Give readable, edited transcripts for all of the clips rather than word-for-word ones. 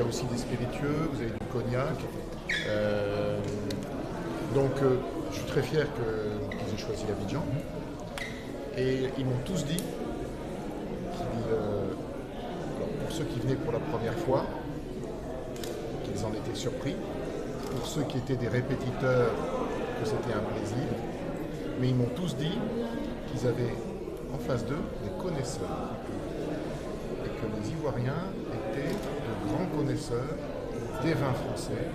a aussi des spiritueux, vous avez du cognac. Je suis très fier qu'ils aient choisi Abidjan. Et ils m'ont tous dit, pour ceux qui venaient pour la première fois, qu'ils en étaient surpris. Pour ceux qui étaient des répétiteurs, que c'était un plaisir. Mais ils m'ont tous dit qu'ils avaient en face d'eux des connaisseurs. Et que les Ivoiriens étaient de grands connaisseurs des vins français,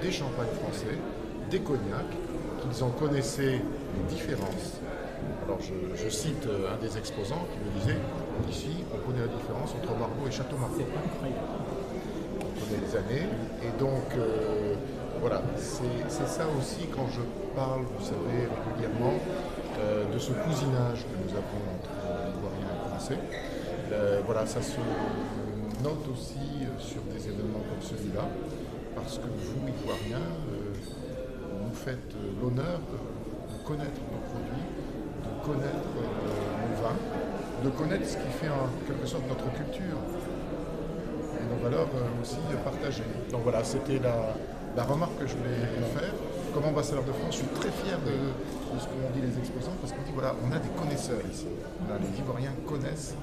des champagnes français, des cognacs, qu'ils en connaissaient les différences. Alors je cite un des exposants qui me disait ici on connaît la différence entre Margaux et Château Margaux. On connaît les années et donc voilà, c'est ça aussi quand je parle, vous savez, régulièrement de ce cousinage que nous avons entre l'Ivoirien et le Français. Voilà, ça se note aussi sur des événements comme celui-là, parce que vous, Ivoiriens, nous faites l'honneur de connaître nos produits, de connaître nos vins, de connaître ce qui fait en quelque sorte notre culture et nos valeurs aussi partagées. Donc voilà, c'était la remarque que je voulais faire. Comme ambassadeur de France, je suis très fier de ce qu'ont dit les exposants, parce qu'on dit voilà, on a des connaisseurs ici. Là, les Ivoiriens connaissent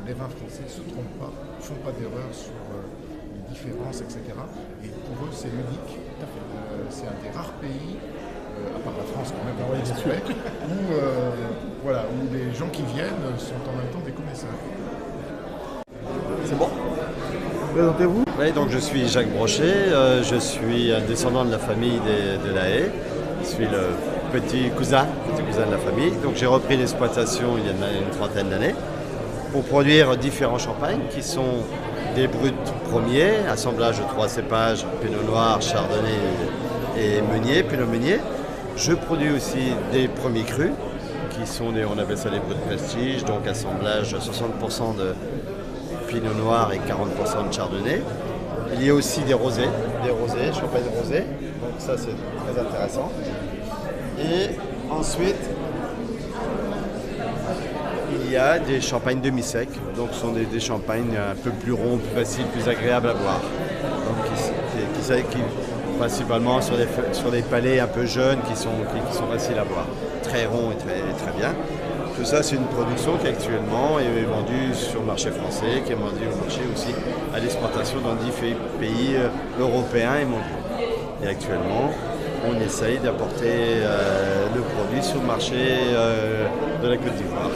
les vins français, ne se trompent pas, ne font pas d'erreurs sur les différences, etc. Et pour eux, c'est unique. C'est un des rares pays, à part la France quand même, où les gens qui viennent sont en même temps des connaisseurs. C'est bon? Présentez-vous. Oui, donc je suis Jacques Brochet, je suis un descendant de la famille de La Haye. Je suis le petit cousin de la famille. Donc j'ai repris l'exploitation il y a une trentaine d'années pour produire différents champagnes qui sont des bruts premiers, assemblage de 3 cépages, Pinot Noir, Chardonnay et Meunier, Pinot Meunier. Je produis aussi des premiers crus qui sont on appelle ça des bruts de prestige, donc assemblage 60% de Pinot Noir et 40% de Chardonnay. Il y a aussi des rosés, champagne rosé, donc ça c'est très intéressant. Et ensuite, il y a des champagnes demi-secs, donc ce sont des champagnes un peu plus ronds, plus faciles, plus agréables à boire. Donc qui principalement sur des palais un peu jeunes qui sont faciles à boire, très ronds et très bien. Tout ça, c'est une production qui actuellement est vendue sur le marché français, qui est vendue au marché aussi à l'exportation dans différents pays européens et mondiaux. Et actuellement, on essaye d'apporter le produit sur le marché de la Côte d'Ivoire.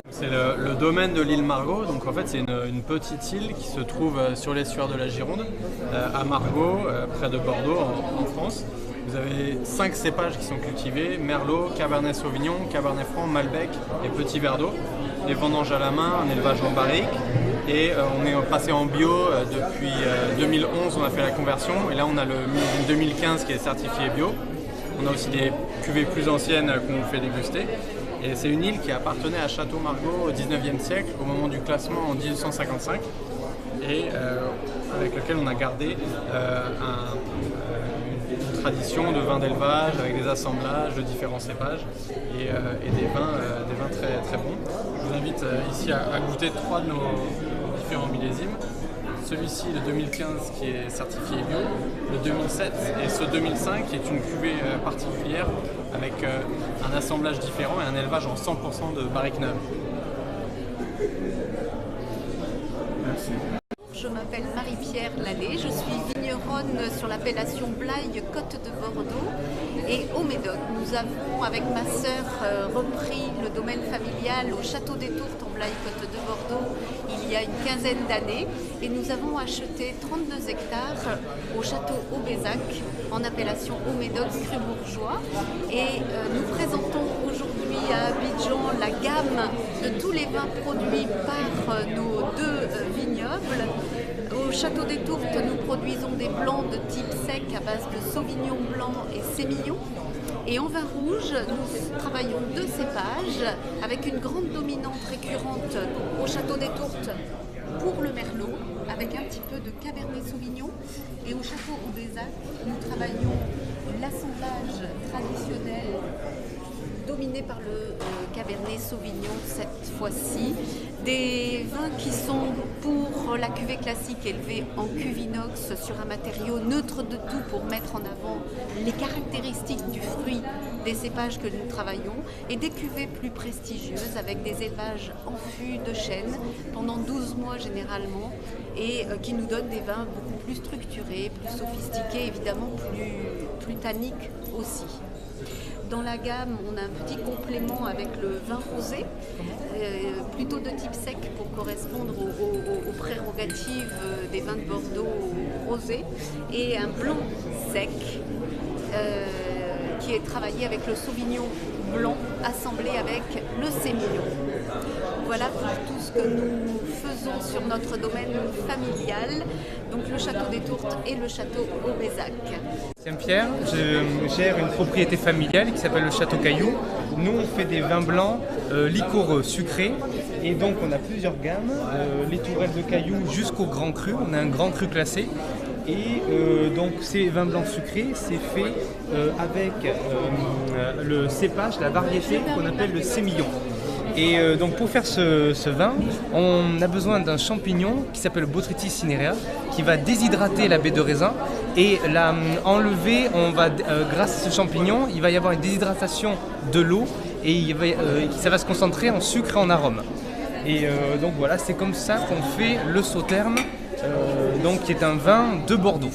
C'est le domaine de l'île Margaux, donc en fait c'est une petite île qui se trouve sur l'estuaire de la Gironde, à Margaux, près de Bordeaux en France. Vous avez 5 cépages qui sont cultivés, Merlot, Cabernet Sauvignon, Cabernet Franc, Malbec et Petit Verdot. Les vendanges à la main, un élevage en barrique et on est passé en bio depuis 2011, on a fait la conversion et là on a le 2015 qui est certifié bio. On a aussi des cuvées plus anciennes qu'on fait déguster. Et c'est une île qui appartenait à Château Margaux au 19e siècle, au moment du classement en 1855, et avec lequel on a gardé une tradition de vin d'élevage avec des assemblages de différents cépages et des vins très, très bons. Je vous invite ici à goûter 3 de nos différents millésimes. Celui-ci, le 2015, qui est certifié bio, le 2007 et ce 2005 qui est une cuvée particulière avec un assemblage différent et un élevage en 100% de barrique neuve. Merci. Je m'appelle Marie-Pierre Lallet, je suis vigneronne sur l'appellation Blaye Côte de Bordeaux et au Médoc. Nous avons avec ma sœur repris le domaine familial au Château des Tourtes en Blaye Côte de Bordeaux il y a une quinzaine d'années et nous avons acheté 32 hectares au Château Aubézac en appellation au Médoc cru bourgeois et nous présentons aujourd'hui à Abidjan la gamme de tous les vins produits par nos 2 vignobles. Au Château des Tourtes, nous produisons des blancs de type sec à base de Sauvignon blanc et Sémillon. Et en vin rouge, nous travaillons 2 cépages avec une grande dominante récurrente au Château des Tourtes pour le Merlot, avec un petit peu de Cabernet Sauvignon. Et au Château Aubézac, nous travaillons l'assemblage traditionnel dominé par le Cabernet Sauvignon cette fois-ci. Des vins qui sont pour la cuvée classique élevés en cuve inox sur un matériau neutre de tout pour mettre en avant les caractéristiques du fruit des cépages que nous travaillons, et des cuvées plus prestigieuses avec des élevages en fût de chêne pendant 12 mois généralement, et qui nous donnent des vins beaucoup plus structurés, plus sophistiqués, évidemment plus tanniques aussi. Dans la gamme, on a un petit complément avec le vin rosé, plutôt de type sec pour correspondre aux prérogatives des vins de Bordeaux rosés, et un blanc sec qui est travaillé avec le Sauvignon blanc assemblé avec le Sémillon. Voilà pour tout ce que nous faisons sur notre domaine familial, donc le château des Tourtes et le château Aubezac. Pierre, je gère une propriété familiale qui s'appelle le Château Caillou. Nous, on fait des vins blancs liquoreux, sucrés, et donc on a plusieurs gammes, les tourelles de Caillou jusqu'au grand cru. On a un grand cru classé. Et donc ces vins blancs sucrés, c'est fait avec le cépage, la variété qu'on appelle le sémillon. Et donc pour faire ce vin, on a besoin d'un champignon qui s'appelle Botrytis cinerea, qui va déshydrater la baie de raisin et la enlever. Grâce à ce champignon, il va y avoir une déshydratation de l'eau et ça va se concentrer en sucre et en arôme. Et donc voilà, c'est comme ça qu'on fait le Sauterne, donc qui est un vin de Bordeaux.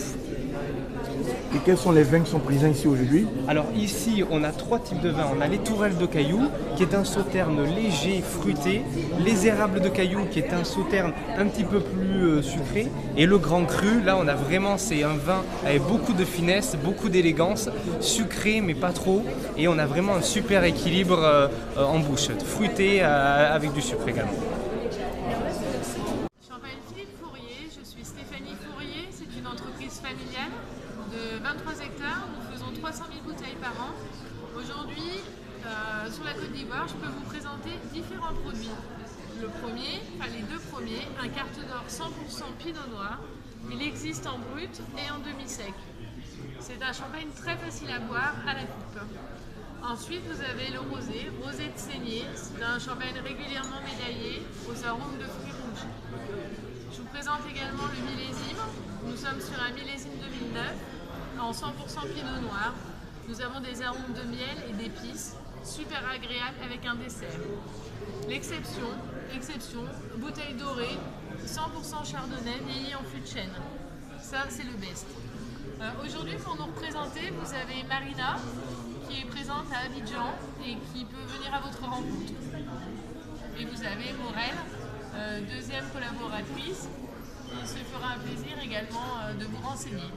Et quels sont les vins qui sont présents ici aujourd'hui? Alors ici, on a 3 types de vins. On a les Tourelles de Caillou, qui est un Sauterne léger, fruité. Les Érables de Caillou, qui est un Sauterne un petit peu plus sucré. Et le Grand Cru, là, on a vraiment, c'est un vin avec beaucoup de finesse, beaucoup d'élégance, sucré, mais pas trop. Et on a vraiment un super équilibre en bouche, fruité avec du sucre également. Je m'appelle Philippe Fourier, je suis Stéphanie Fourier. C'est une entreprise familiale de 23 hectares, nous faisons 300 000 bouteilles par an. Aujourd'hui, sur la Côte d'Ivoire, je peux vous présenter différents produits. Le premier, enfin les 2 premiers, un carte d'or 100% Pinot Noir. Il existe en brut et en demi-sec. C'est un champagne très facile à boire à la coupe. Ensuite, vous avez le rosé, rosé de saignée. C'est un champagne régulièrement médaillé aux arômes de fruits rouges. Je vous présente également le millésime. Nous sommes sur un millésime 2009. En 100% Pinot Noir, nous avons des arômes de miel et d'épices, super agréables avec un dessert. L'exception, bouteille dorée, 100% Chardonnay, vieilli en fût de chêne. Ça, c'est le best. Aujourd'hui, pour nous représenter, vous avez Marina, qui est présente à Abidjan et qui peut venir à votre rencontre. Et vous avez Morel, deuxième collaboratrice, qui se fera un plaisir également de vous renseigner.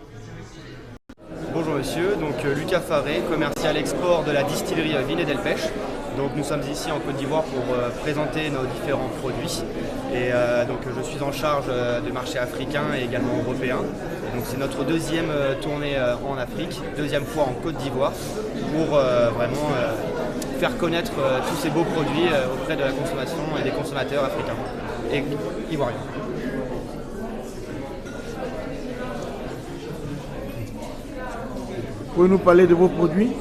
Bonjour monsieur, donc Lucas Faré, commercial export de la distillerie Vinet del Pech. Donc nous sommes ici en Côte d'Ivoire pour présenter nos différents produits. Et donc je suis en charge du marché africain et également européen. Donc c'est notre deuxième tournée en Afrique, deuxième fois en Côte d'Ivoire, pour vraiment faire connaître tous ces beaux produits auprès de la consommation et des consommateurs africains et ivoiriens. Pouvez-vous nous parler de vos produits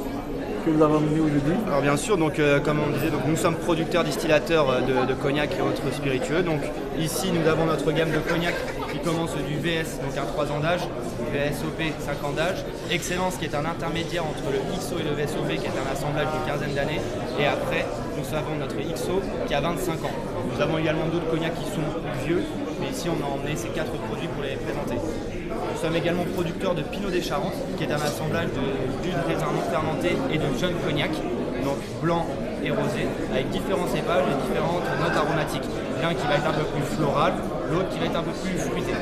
que vous avez amenés aujourd'hui? Alors bien sûr, donc, comme on disait, donc, nous sommes producteurs distillateurs de cognac et autres spiritueux. Donc ici nous avons notre gamme de cognac qui commence du VS, donc un 3 ans d'âge, VSOP 5 ans d'âge, Excellence qui est un intermédiaire entre le XO et le VSOP qui est un assemblage d'une quinzaine d'années, et après nous avons notre XO qui a 25 ans. Nous avons également d'autres cognacs qui sont plus vieux, mais ici on a emmené ces 4 produits pour les présenter. Nous sommes également producteurs de Pinot des Charentes, qui est un assemblage de raisins non fermentés et de jeunes cognac, donc blanc et rosé, avec différents cépages et différentes notes aromatiques. L'un qui va être un peu plus floral, l'autre qui va être un peu plus fruité.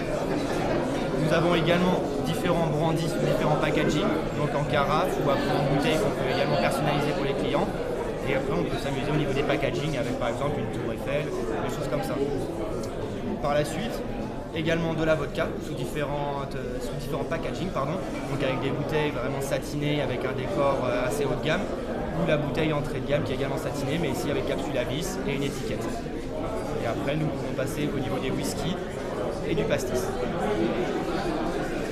Nous avons également différents brandis sous différents packaging, donc en carafe ou après en bouteille qu'on peut également personnaliser pour les clients. Et après on peut s'amuser au niveau des packaging avec par exemple une tour Eiffel, des choses comme ça. Par la suite, également de la vodka sous différents packaging, donc avec des bouteilles vraiment satinées avec un décor assez haut de gamme, ou la bouteille entrée de gamme qui est également satinée mais ici avec capsule à vis et une étiquette. Et après nous pouvons passer au niveau des whisky et du pastis.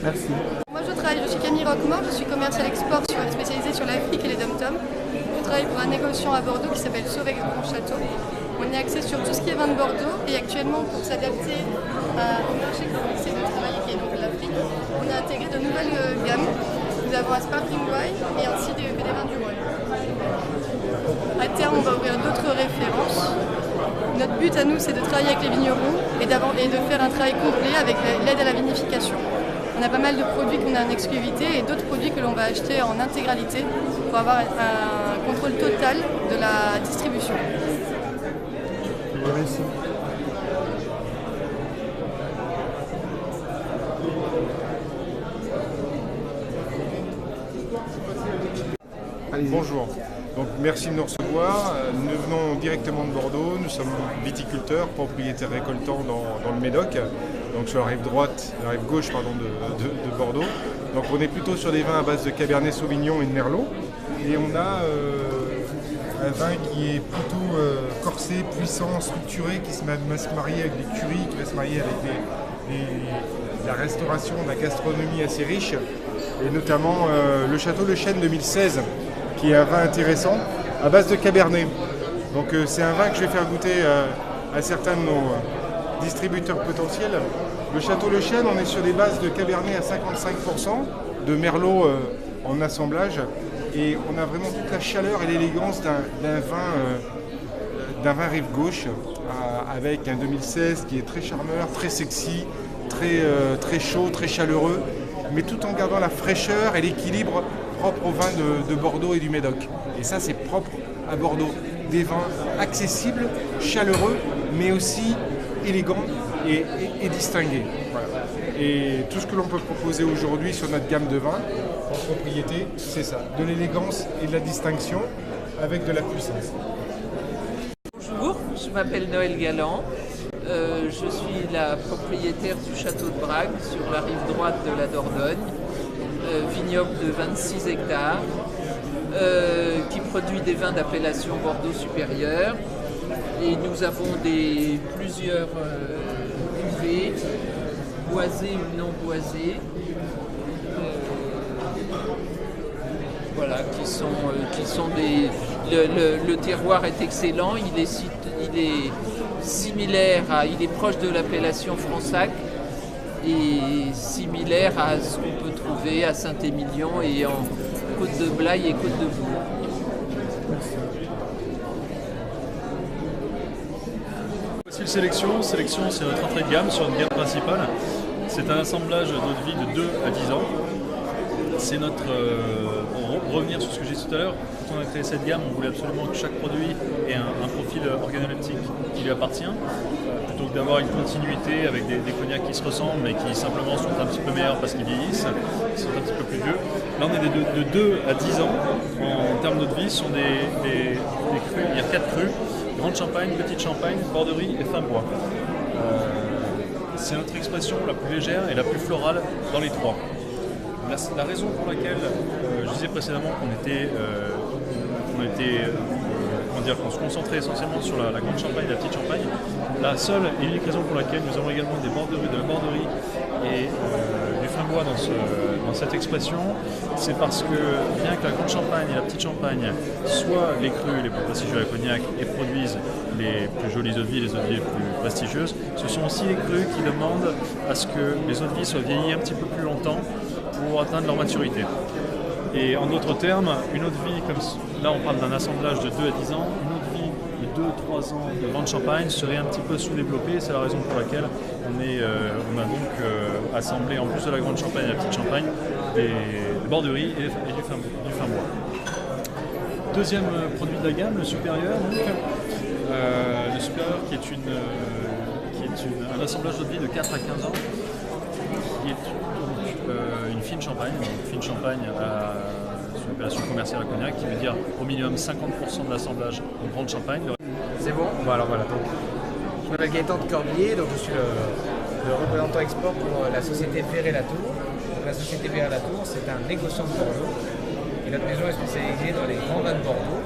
Merci. Moi je suis Camille Roquemort, je suis commercial export spécialisée sur l'Afrique et les dom-toms. Je travaille pour un négociant à Bordeaux qui s'appelle Sauvex Grand Château. On est axé sur tout ce qui est vin de Bordeaux et actuellement pour s'adapter au marché qu'on essaie de travailler qui est donc l'Afrique, on a intégré de nouvelles gammes. Nous avons un sparkling wine et ainsi des vins du Rhône. À terme, on va ouvrir d'autres références. Notre but à nous, c'est de travailler avec les vignerons et de faire un travail complet avec l'aide à la vinification. On a pas mal de produits qu'on a en exclusivité et d'autres produits que l'on va acheter en intégralité pour avoir un contrôle total de la distribution. Merci. Bonjour, donc merci de nous recevoir. Nous venons directement de Bordeaux, nous sommes viticulteurs, propriétaires récoltants dans le Médoc, donc sur la rive droite, la rive gauche pardon, de Bordeaux. Donc on est plutôt sur des vins à base de Cabernet Sauvignon et de Merlot. Et on a un vin qui est plutôt corsé, puissant, structuré, qui va se marier avec des currys, qui va se marier avec la restauration, la gastronomie assez riche. Et notamment le Château Le Chêne 2016, qui est un vin intéressant, à base de Cabernet. Donc c'est un vin que je vais faire goûter à certains de nos distributeurs potentiels. Le Château Le Chêne, on est sur des bases de Cabernet à 55%, de Merlot en assemblage, et on a vraiment toute la chaleur et l'élégance d'un vin rive gauche, avec un 2016 qui est très charmeur, très sexy, très chaud, très chaleureux, mais tout en gardant la fraîcheur et l'équilibre propre aux vins de Bordeaux et du Médoc. Et ça, c'est propre à Bordeaux. Des vins accessibles, chaleureux, mais aussi élégants et distingués. Voilà. Et tout ce que l'on peut proposer aujourd'hui sur notre gamme de vins, en propriété, c'est ça. De l'élégance et de la distinction avec de la puissance. Bonjour, je m'appelle Noël Galland. Je suis la propriétaire du château de Brague sur la rive droite de la Dordogne, vignoble de 26 hectares, qui produit des vins d'appellation Bordeaux supérieur. Et nous avons plusieurs cuvées, boisées ou non boisées, voilà, qui sont des. Le terroir est excellent, il est similaire il est proche de l'appellation Fransac et similaire à ce qu'on peut trouver à Saint-Émilion et en Côte de Blaye et Côte de Bourg. Voici le Sélection, c'est notre entrée de gamme sur une gamme principale. C'est un assemblage d'eau de vie de 2 à 10 ans. C'est notre... pour revenir sur ce que j'ai dit tout à l'heure, quand on a créé cette gamme, on voulait absolument que chaque produit ait un profil organoleptique qui lui appartient, plutôt que d'avoir une continuité avec des cognacs qui se ressemblent mais qui simplement sont un petit peu meilleurs parce qu'ils vieillissent, qui sont un petit peu plus vieux. Là on est de 2 à 10 ans en termes d'eau de vie, ce sont des crus, il y a 4 crus, grande champagne, petite champagne, borderie et fin bois. C'est notre expression la plus légère et la plus florale dans les trois. La raison pour laquelle je disais précédemment qu'on se concentrait essentiellement sur la grande champagne et la petite champagne, la seule et unique raison pour laquelle nous avons également de la borderie et du fin bois dans cette expression, c'est parce que bien que la grande champagne et la petite champagne soient les crus les plus prestigieux à la cognac et produisent les plus jolies eaux de vie, les eaux de vie les plus prestigieuses, ce sont aussi les crus qui demandent à ce que les eaux de vie soient vieillies un petit peu plus longtemps pour atteindre leur maturité. Et en d'autres termes, une eau de vie, comme là on parle d'un assemblage de 2 à 10 ans, une eau de vie de 2-3 ans de grande champagne serait un petit peu sous-développée. C'est la raison pour laquelle on a donc assemblé, en plus de la grande champagne et la petite champagne, des borderies et du fin bois. Deuxième produit de la gamme, le supérieur. Donc, le supérieur qui est un assemblage d'eau de vie de 4 à 15 ans, qui est une fine champagne sur l'appellation commerciale à cognac, qui veut dire au minimum 50% de l'assemblage en grande champagne. C'est bon, bon alors voilà. Donc, je m'appelle Gaëtan de Corbillier, donc je suis le représentant export pour la société Ferré-Latour. La société Ferré-Latour, c'est un négociant de Bordeaux et notre maison est spécialisée dans les grands vins de Bordeaux,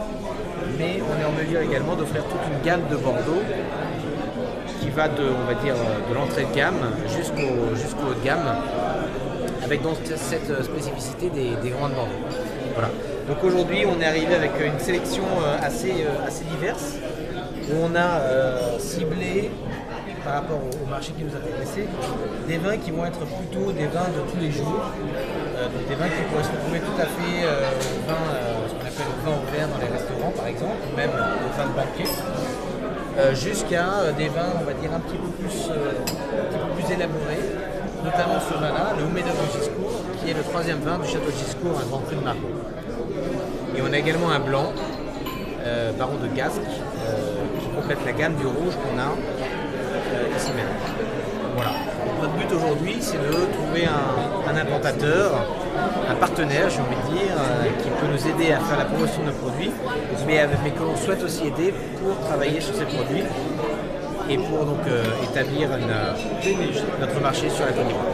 mais on est en mesure également d'offrir toute une gamme de Bordeaux qui va de l'entrée de gamme jusqu'au haut de gamme, avec donc cette spécificité des grands de Bordeaux. Voilà. Donc aujourd'hui, on est arrivé avec une sélection assez diverse, où on a ciblé, par rapport au marché qui nous intéressait, des vins qui vont être plutôt des vins de tous les jours, donc des vins qui pourraient se retrouver tout à fait au vin, ce qu'on appelle le vin au verre dans les restaurants par exemple, ou même au vin de banquet, jusqu'à des vins, on va dire, un petit peu plus élaborés, notamment ce vin-là, le Médoc de Giscourt, qui est le 3e vin du château de Giscourt, un grand cru de Margaux. Et on a également un blanc, Baron de Gasque, qui complète la gamme du rouge qu'on a ici même. Voilà. Notre but aujourd'hui, c'est de trouver un implantateur, un partenaire, j'ai envie de dire, qui peut nous aider à faire la promotion de nos produits, mais que l'on souhaite aussi aider pour travailler sur ces produits et pour donc établir notre marché sur la Côte d'Ivoire.